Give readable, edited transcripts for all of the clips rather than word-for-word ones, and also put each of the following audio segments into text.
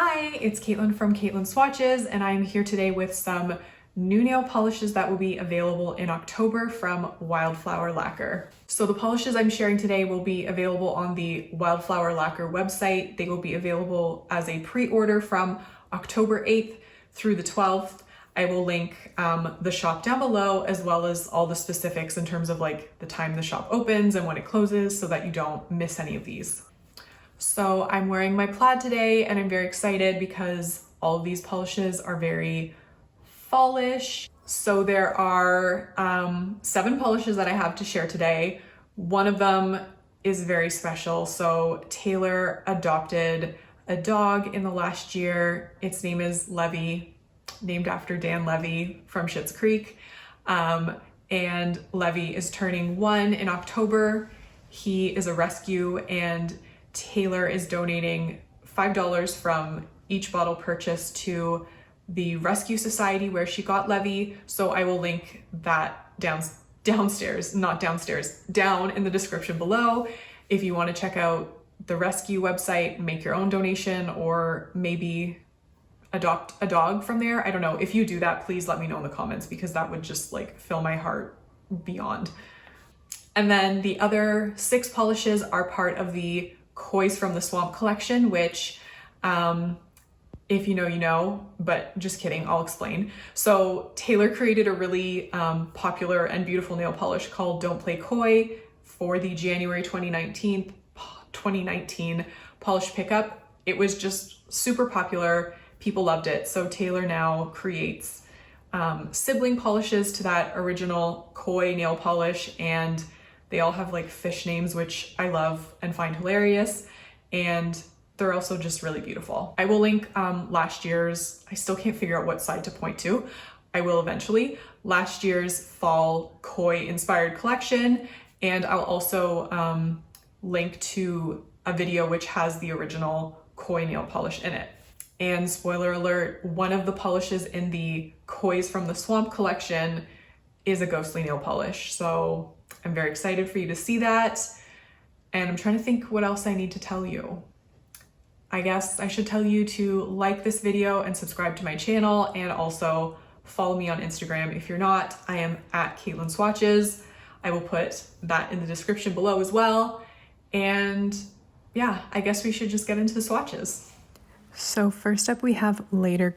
Hi, it's Caitlin from Caitlin Swatches, and I'm here today with some new nail polishes that will be available in October from Wildflower Lacquer. So the polishes I'm sharing today will be available on the Wildflower Lacquer website. They will be available as a pre-order from October 8th through the 12th. I will link the shop down below, as well as all the specifics in terms of like the time the shop opens and when it closes, so that you don't miss any of these. So I'm wearing my plaid today and I'm very excited because all of these polishes are very fallish. So there are 7 polishes that I have to share today. One of them is very special. So Taylor adopted a dog in the last year. Its name is Levy, named after Dan Levy from Schitt's Creek. And Levy is turning 1 in October. He is a rescue, and Taylor is donating $5 from each bottle purchase to the Rescue Society where she got Levy. So I will link that down in the description below. If you want to check out the rescue website, make your own donation, or maybe adopt a dog from there. I don't know. If you do that, please let me know in the comments, because that would just like fill my heart beyond. And then the other 6 polishes are part of the Koi's from the Swamp collection, which if you know, you know, but just kidding, I'll explain. So Taylor created a really popular and beautiful nail polish called Don't Play Koi for the January 2019 polish pickup. It was just super popular. People loved it. So Taylor now creates sibling polishes to that original Koi nail polish, and they all have like fish names, which I love and find hilarious. And they're also just really beautiful. I will link last year's, I still can't figure out what side to point to. I will eventually. Last year's fall Koi inspired collection. And I'll also link to a video which has the original Koi nail polish in it. And spoiler alert, one of the polishes in the Koi's from the Swamp collection is a ghostly nail polish. So I'm very excited for you to see that. And I'm trying to think what else I need to tell you. I guess I should tell you to like this video and subscribe to my channel, and also follow me on Instagram. If you're not, I am at Caitlin Swatches. I will put that in the description below as well. And yeah, I guess we should just get into the swatches. So first up we have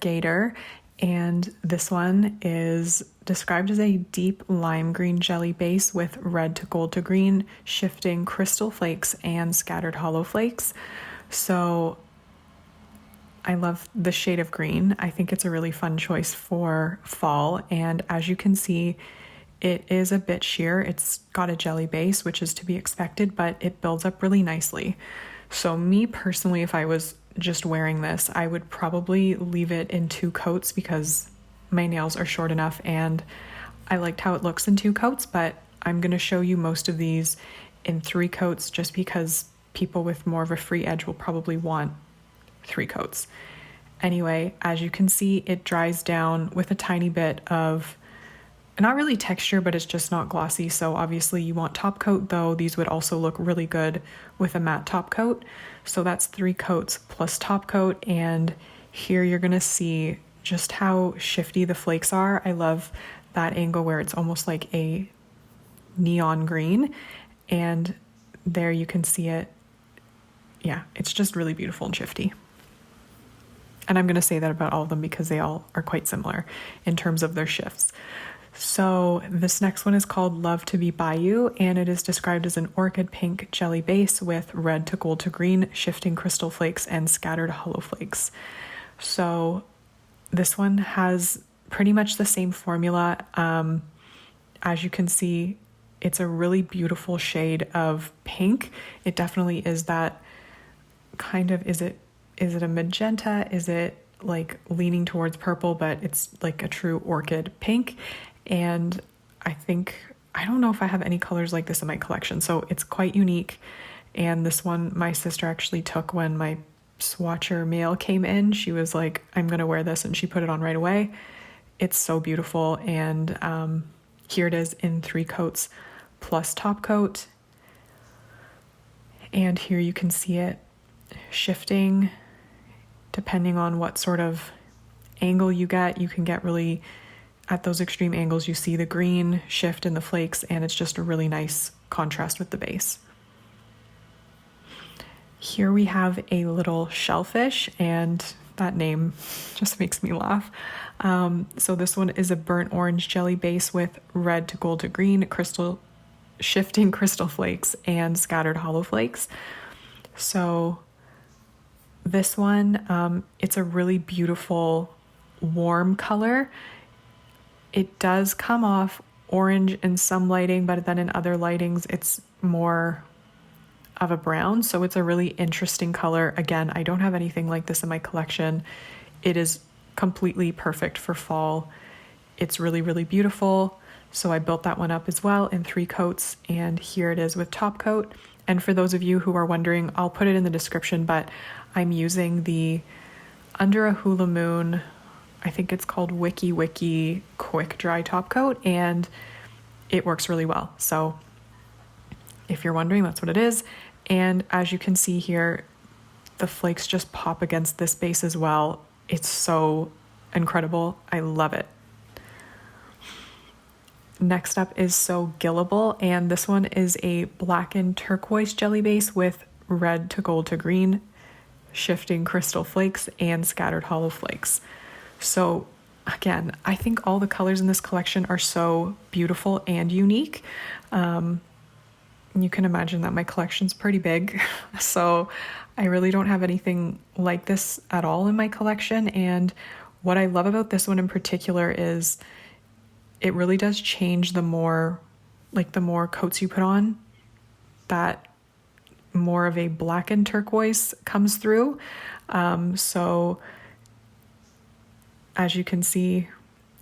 Gator, and this one is described as a deep lime green jelly base with red to gold to green shifting crystal flakes and scattered hollow flakes. So I love the shade of green. I think it's a really fun choice for fall, and as you can see, it is a bit sheer. It's got a jelly base, which is to be expected, but it builds up really nicely. So me personally, if I was just wearing this, I would probably leave it in 2 coats because my nails are short enough and I liked how it looks in 2 coats, but I'm going to show you most of these in 3 coats just because people with more of a free edge will probably want 3 coats. Anyway, as you can see, it dries down with a tiny bit of, not really texture, but it's just not glossy. So obviously you want top coat, though these would also look really good with a matte top coat. So that's 3 coats plus top coat. And here you're gonna see just how shifty the flakes are. I love that angle where it's almost like a neon green. And there you can see it. Yeah, it's just really beautiful and shifty. And I'm gonna say that about all of them because they all are quite similar in terms of their shifts. So this next one is called Love to be Bayou, and it is described as an orchid pink jelly base with red to gold to green shifting crystal flakes and scattered hollow flakes. So this one has pretty much the same formula. As you can see, it's a really beautiful shade of pink. It definitely is that kind of, is it a magenta? Is it like leaning towards purple, but it's like a true orchid pink? And I don't know if I have any colors like this in my collection, so it's quite unique. And this one my sister actually took when my swatcher mail came in. She was like, I'm gonna wear this, and she put it on right away. It's so beautiful. And here it is in 3 coats plus top coat. And here you can see it shifting depending on what sort of angle you get, you can get really, at those extreme angles, you see the green shift in the flakes, and it's just a really nice contrast with the base. Here we have a little shellfish, and that name just makes me laugh. So this one is a burnt orange jelly base with red to gold to green shifting crystal flakes and scattered hollow flakes. So this one, it's a really beautiful warm color. It does come off orange in some lighting, but then in other lightings it's more of a brown, so it's a really interesting color. Again, I don't have anything like this in my collection. It is completely perfect for fall. It's really, really beautiful. So I built that one up as well in 3 coats, and here it is with top coat. And for those of you who are wondering, I'll put it in the description, but I'm using the Under a Hula Moon, I think it's called Wiki Wiki Quick Dry Top Coat, and it works really well. So if you're wondering, that's what it is. And as you can see here, the flakes just pop against this base as well. It's so incredible. I love it. Next up is So Gillable, and this one is a blackened turquoise jelly base with red to gold to green, shifting crystal flakes and scattered hollow flakes. So again, I think all the colors in this collection are so beautiful and unique. You can imagine that my collection's pretty big, so I really don't have anything like this at all in my collection. And what I love about this one in particular is it really does change the more coats you put on, that more of a blackened turquoise comes through. So as you can see,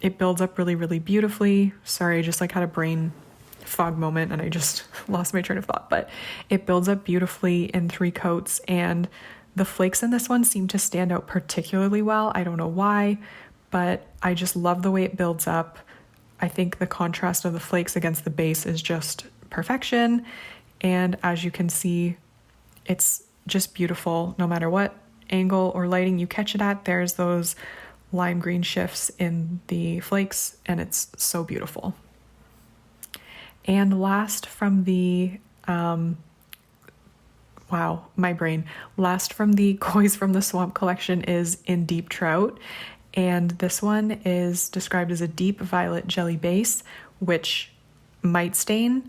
it builds up really, really beautifully. Sorry, I just had a brain fog moment and I just lost my train of thought, but it builds up beautifully in 3 coats, and the flakes in this one seem to stand out particularly well. I don't know why, but I just love the way it builds up. I think the contrast of the flakes against the base is just perfection, and as you can see, it's just beautiful no matter what angle or lighting you catch it at. There's those lime green shifts in the flakes, and it's so beautiful. And last from the, last from the Koi's from the Swamp collection is In Deep Trout. And this one is described as a deep violet jelly base, which might stain,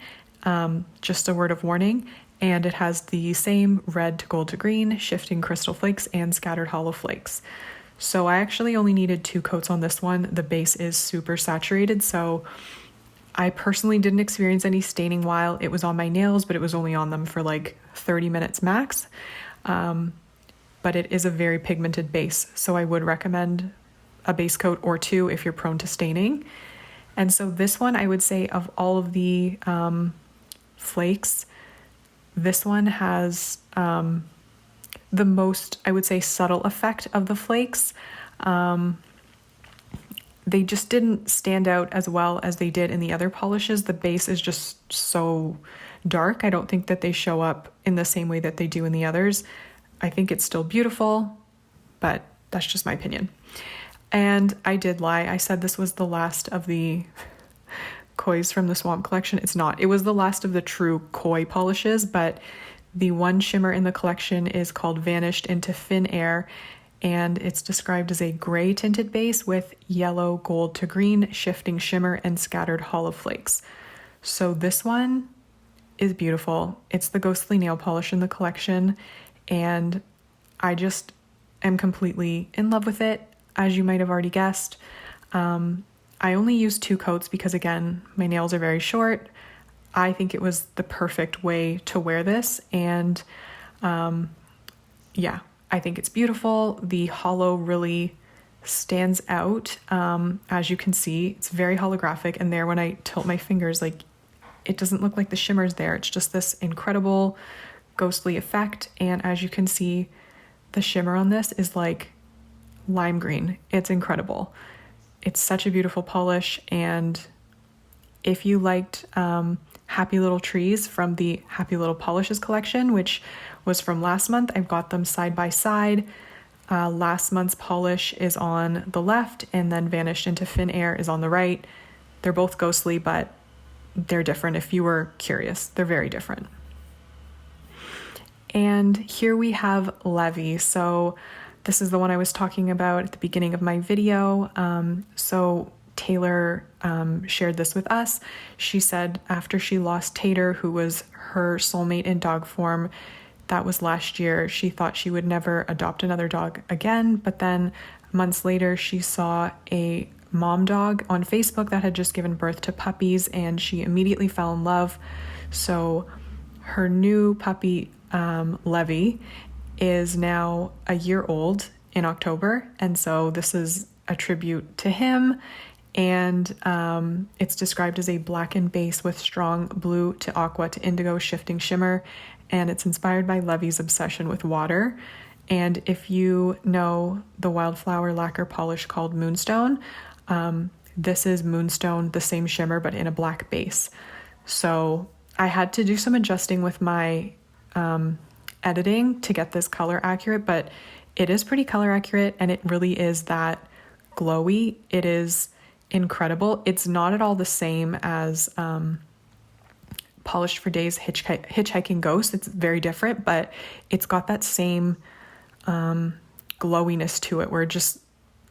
just a word of warning. And it has the same red to gold to green, shifting crystal flakes and scattered hollow flakes. So I actually only needed 2 coats on this one. The base is super saturated, so I personally didn't experience any staining while it was on my nails, but it was only on them for 30 minutes max. But it is a very pigmented base, so I would recommend a base coat or 2 if you're prone to staining. And so this one, I would say, of all of the flakes, this one has the most, I would say, subtle effect of the flakes. They just didn't stand out as well as they did in the other polishes. The base is just so dark. I don't think that they show up in the same way that they do in the others. I think it's still beautiful, but that's just my opinion. And I did lie. I said this was the last of the Koi's from the Swamp collection. It's not. It was the last of the true koi polishes, but the one shimmer in the collection is called Vanished into Thin Air, and it's described as a gray tinted base with yellow, gold to green, shifting shimmer and scattered hollow flakes. So this one is beautiful. It's the ghostly nail polish in the collection, and I just am completely in love with it, as you might have already guessed. I only used 2 coats because, again, my nails are very short. I think it was the perfect way to wear this, and yeah, I think it's beautiful. The hollow really stands out. As you can see, it's very holographic, and there when I tilt my fingers, it doesn't look like the shimmer's there. It's just this incredible ghostly effect, and as you can see, the shimmer on this is lime green. It's incredible. It's such a beautiful polish, and if you liked Happy Little Trees from the Happy Little Polishes collection, which was from last month, I've got them side by side. Last month's polish is on the left, and then Vanished into Thin Air is on the right. They're both ghostly, but they're different. If you were curious, they're very different. And here we have Levy. So this is the one I was talking about at the beginning of my video. So Taylor shared this with us. She said after she lost Tater, who was her soulmate in dog form, that was last year, she thought she would never adopt another dog again. But then months later, she saw a mom dog on Facebook that had just given birth to puppies, and she immediately fell in love. So her new puppy, Levy, is now a year old in October. And so this is a tribute to him. And it's described as a blackened base with strong blue to aqua to indigo shifting shimmer. And it's inspired by Levy's obsession with water. And if you know the Wildflower Lacquer Polish called Moonstone, this is Moonstone, the same shimmer, but in a black base. So I had to do some adjusting with my editing to get this color accurate, but it is pretty color accurate, and it really is that glowy. It is incredible. It's not at all the same as Polished for Days Hitchhiking Ghost. It's very different, but it's got that same glowiness to it where it just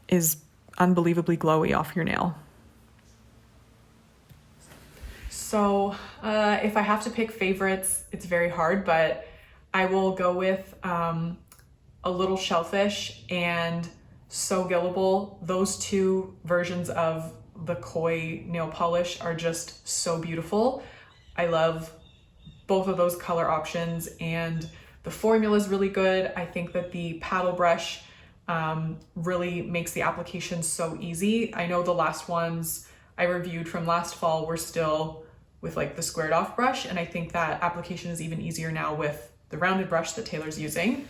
is unbelievably glowy off your nail. So if I have to pick favorites, it's very hard, but I will go with a little Shellfish and So Gillable. Those two versions of the koi nail polish are just so beautiful. I love both of those color options, and the formula is really good. I think that the paddle brush really makes the application so easy. I know the last ones I reviewed from last fall were still with like the squared off brush, and I think that application is even easier now with the rounded brush that Taylor's using.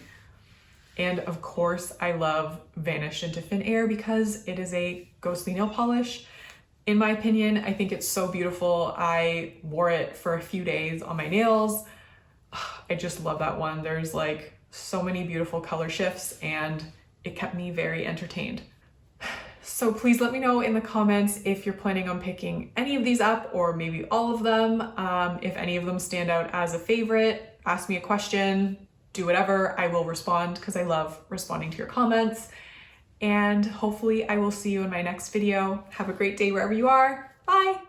And of course, I love Vanished into Thin Air because it is a ghostly nail polish. In my opinion, I think it's so beautiful. I wore it for a few days on my nails. I just love that one. There's like so many beautiful color shifts, and it kept me very entertained. So please let me know in the comments if you're planning on picking any of these up, or maybe all of them. If any of them stand out as a favorite, ask me a question, do whatever. I will respond because I love responding to your comments. And hopefully I will see you in my next video. Have a great day wherever you are. Bye.